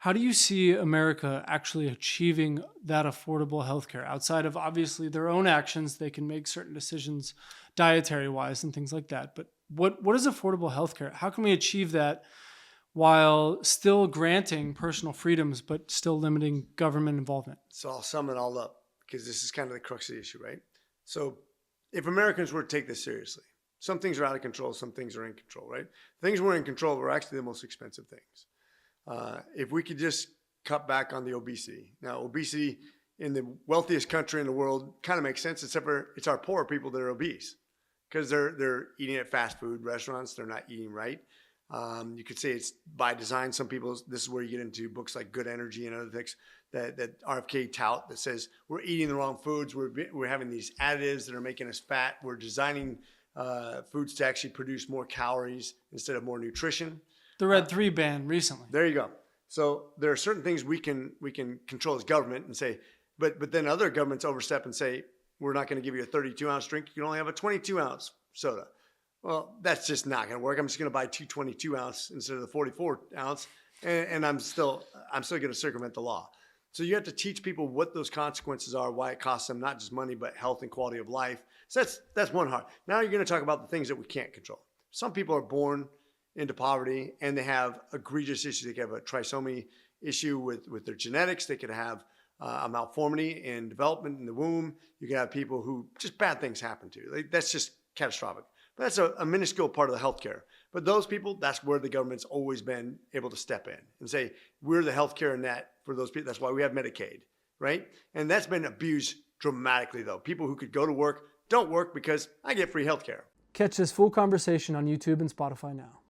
How do you see America actually achieving that affordable healthcare outside of obviously their own actions? They can make certain decisions dietary wise and things like that. But what is affordable healthcare? How can we achieve that while still granting personal freedoms, but still limiting government involvement? So I'll sum it all up because this is kind of the crux of the issue, right? So if Americans were to take this seriously, some things are out of control, some things are in control, right? Things we're in control are actually the most expensive things. If we could just cut back on the obesity. Now, obesity in the wealthiest country in the world kind of makes sense, except for it's our poor people that are obese because they're eating at fast food restaurants. They're not eating right. You could say it's by design. Some people, this is where you get into books like Good Energy and other things that RFK tout that says we're eating the wrong foods. We're having these additives that are making us fat. We're designing foods to actually produce more calories instead of more nutrition. The Red 3 ban recently. There you go. So there are certain things we can control as government and say, but then other governments overstep and say, we're not going to give you a 32-ounce drink. You can only have a 22-ounce soda. Well, that's just not going to work. I'm just going to buy two 22-ounce instead of the 44-ounce, and I'm still going to circumvent the law. So you have to teach people what those consequences are, why it costs them not just money, but health and quality of life. So that's one part. Now you're going to talk about the things that we can't control. Some people are born into poverty and they have egregious issues. They could have a trisomy issue with their genetics. They could have a malformity in development in the womb. You could have people who just bad things happen to. That's just catastrophic. But that's a minuscule part of the healthcare. But those people, that's where the government's always been able to step in and say, we're the healthcare net for those people. That's why we have Medicaid, right? And that's been abused dramatically, though. People who could go to work don't work because I get free healthcare. Catch this full conversation on YouTube and Spotify now.